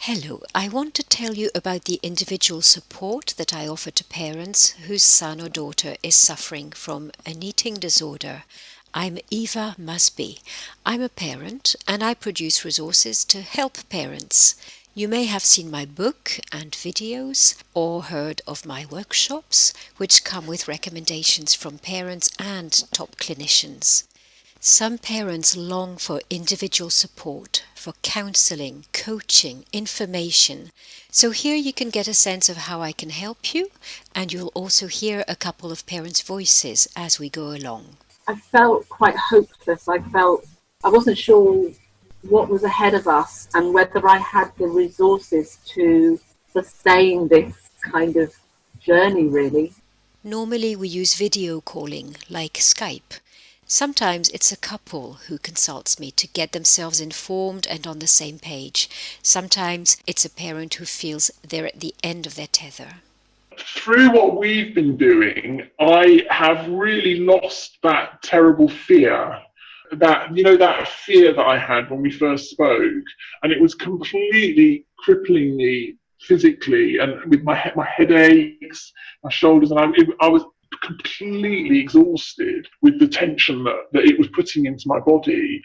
Hello, I want to tell you about the individual support that I offer to parents whose son or daughter is suffering from an eating disorder. I'm Eva Musby. I'm a parent and I produce resources to help parents. You may have seen my book and videos or heard of my workshops, which come with recommendations from parents and top clinicians. Some parents long for individual support, for counselling, coaching, information. So here you can get a sense of how I can help you, and you'll also hear a couple of parents' voices as we go along. I felt quite hopeless. I wasn't sure what was ahead of us and whether I had the resources to sustain this kind of journey, really. Normally we use video calling, like Skype. Sometimes it's a couple who consults me to get themselves informed and on the same page. Sometimes it's a parent who feels they're at the end of their tether. Through what we've been doing, I have really lost that terrible fear. That fear that I had when we first spoke, and it was completely crippling me physically, and with my headaches, my shoulders, and I was completely exhausted with the tension that it was putting into my body,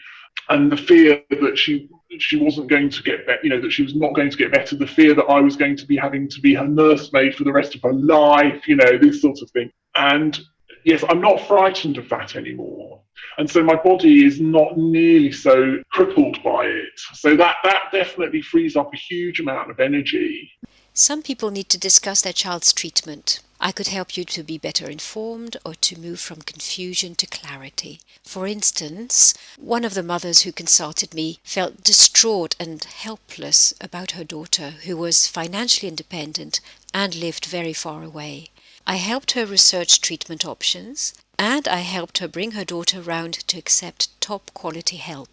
and the fear that she wasn't going to get better, that she was not going to get better, the fear that I was going to be having to be her nursemaid for the rest of her life, this sort of thing. And yes, I'm not frightened of that anymore. And so my body is not nearly so crippled by it. So that definitely frees up a huge amount of energy. Some people need to discuss their child's treatment. I could help you to be better informed or to move from confusion to clarity. For instance, one of the mothers who consulted me felt distraught and helpless about her daughter, who was financially independent and lived very far away. I helped her research treatment options, and I helped her bring her daughter round to accept top quality help.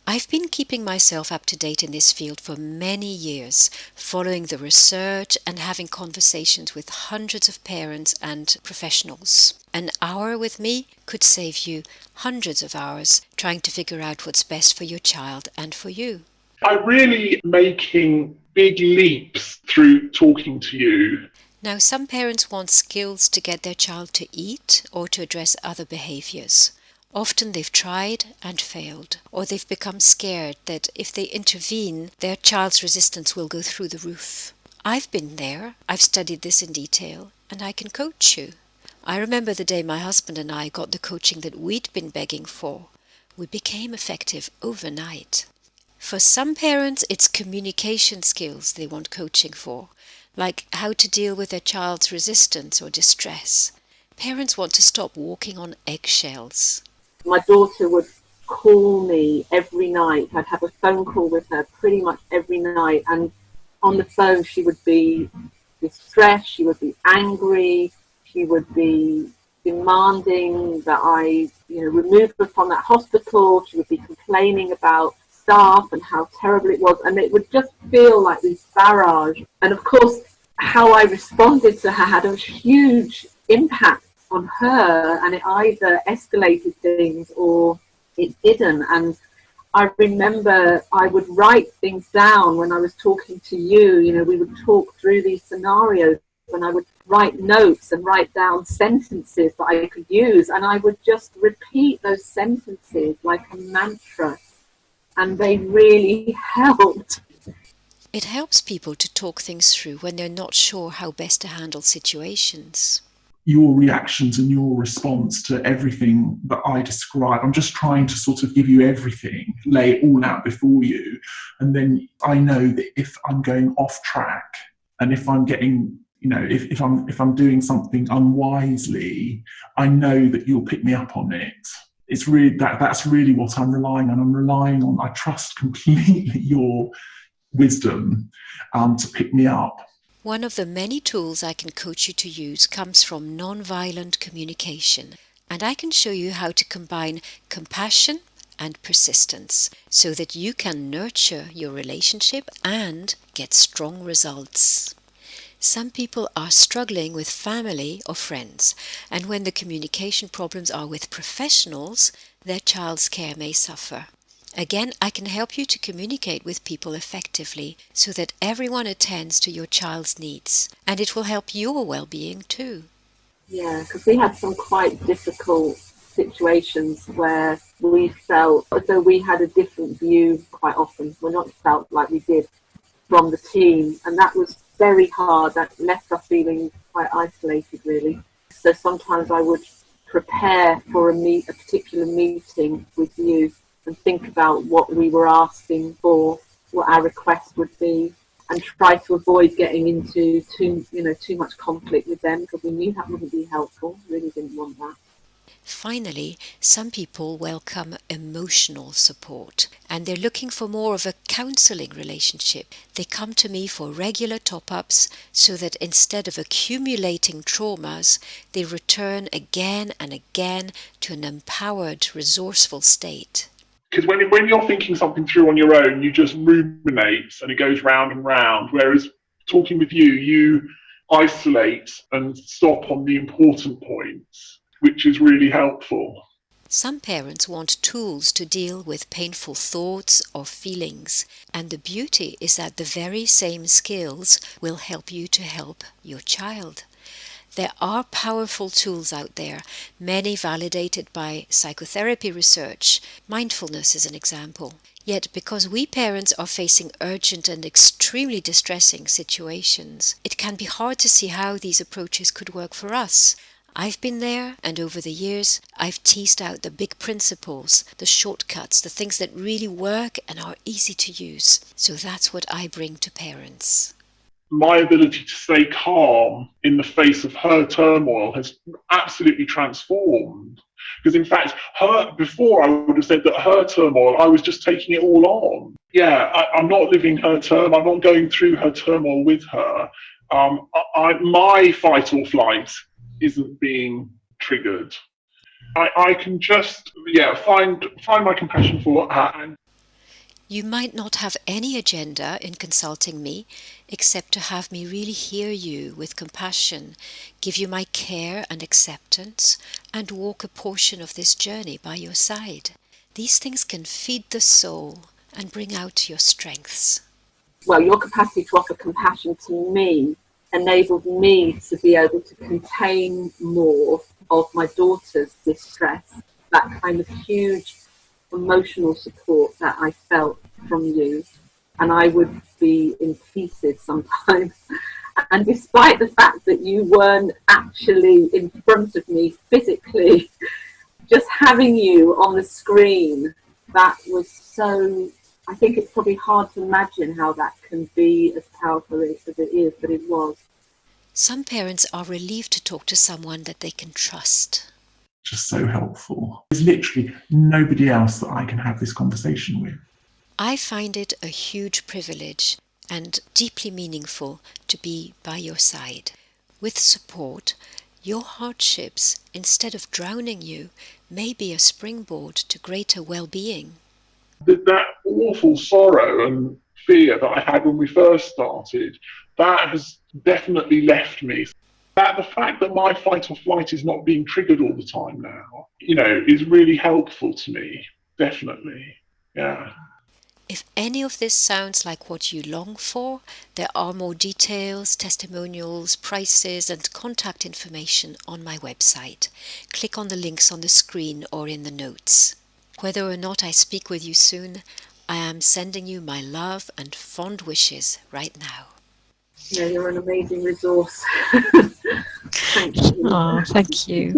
I've been keeping myself up to date in this field for many years, following the research and having conversations with hundreds of parents and professionals. An hour with me could save you hundreds of hours trying to figure out what's best for your child and for you. I'm really making big leaps through talking to you. Now, some parents want skills to get their child to eat or to address other behaviors. Often they've tried and failed, or they've become scared that if they intervene, their child's resistance will go through the roof. I've been there, I've studied this in detail, and I can coach you. I remember the day my husband and I got the coaching that we'd been begging for. We became effective overnight. For some parents, it's communication skills they want coaching for, like how to deal with their child's resistance or distress. Parents want to stop walking on eggshells. My daughter would call me every night. I'd have a phone call with her pretty much every night. And on the phone, she would be distressed, she would be angry, she would be demanding that I, remove her from that hospital. She would be complaining about staff and how terrible it was. And it would just feel like this barrage. And of course, how I responded to her had a huge impact on her, and it either escalated things or it didn't. And I remember I would write things down when I was talking to you. We would talk through these scenarios, and I would write notes and write down sentences that I could use, and I would just repeat those sentences like a mantra, and they really helped. It helps people to talk things through when they're not sure how best to handle situations. Your reactions and your response to everything that I describe. I'm just trying to sort of give you everything, lay it all out before you. And then I know that if I'm going off track and if I'm getting, if I'm doing something unwisely, I know that you'll pick me up on it. It's really that's really what I'm relying on. I trust completely your wisdom to pick me up. One of the many tools I can coach you to use comes from nonviolent communication, and I can show you how to combine compassion and persistence so that you can nurture your relationship and get strong results. Some people are struggling with family or friends, and when the communication problems are with professionals, their child's care may suffer. Again, I can help you to communicate with people effectively so that everyone attends to your child's needs, and it will help your well-being too. Yeah, because we had some quite difficult situations where we felt as though we had a different view quite often. We're not felt like we did from the team, and that was very hard. That left us feeling quite isolated, really. So sometimes I would prepare for a particular meeting with you and think about what we were asking for, what our request would be, and try to avoid getting into too much conflict with them, because we knew that wouldn't be helpful. Really didn't want that. Finally, some people welcome emotional support, and they're looking for more of a counselling relationship. They come to me for regular top-ups so that instead of accumulating traumas, they return again and again to an empowered, resourceful state. Because when you're thinking something through on your own, you just ruminate and it goes round and round. Whereas talking with you, you isolate and stop on the important points, which is really helpful. Some parents want tools to deal with painful thoughts or feelings, and the beauty is that the very same skills will help you to help your child. There are powerful tools out there, many validated by psychotherapy research. Mindfulness is an example. Yet because we parents are facing urgent and extremely distressing situations, it can be hard to see how these approaches could work for us. I've been there, and over the years, I've teased out the big principles, the shortcuts, the things that really work and are easy to use. So that's what I bring to parents. My ability to stay calm in the face of her turmoil has absolutely transformed. Because in fact, before I would have said that her turmoil, I was just taking it all on. Yeah, I'm not living her term. I'm not going through her turmoil with her. My fight or flight isn't being triggered. I can just find my compassion for her. And you might not have any agenda in consulting me except to have me really hear you with compassion, give you my care and acceptance, and walk a portion of this journey by your side. These things can feed the soul and bring out your strengths. Well, your capacity to offer compassion to me enabled me to be able to contain more of my daughter's distress, that kind of huge emotional support that I felt from you, and I would be in pieces sometimes. And despite the fact that you weren't actually in front of me physically, just having you on the screen, that was so, I think it's probably hard to imagine how that can be as powerful as it is, but it was. Some parents are relieved to talk to someone that they can trust. Just so helpful. There's literally nobody else that I can have this conversation with. I find it a huge privilege and deeply meaningful to be by your side. With support, your hardships, instead of drowning you, may be a springboard to greater well-being. That awful sorrow and fear that I had when we first started, that has definitely left me. The fact that my fight or flight is not being triggered all the time now, is really helpful to me. Definitely. Yeah. If any of this sounds like what you long for, there are more details, testimonials, prices, and contact information on my website. Click on the links on the screen or in the notes. Whether or not I speak with you soon, I am sending you my love and fond wishes right now. Yeah, you're an amazing resource. Thank you. Oh, thank you.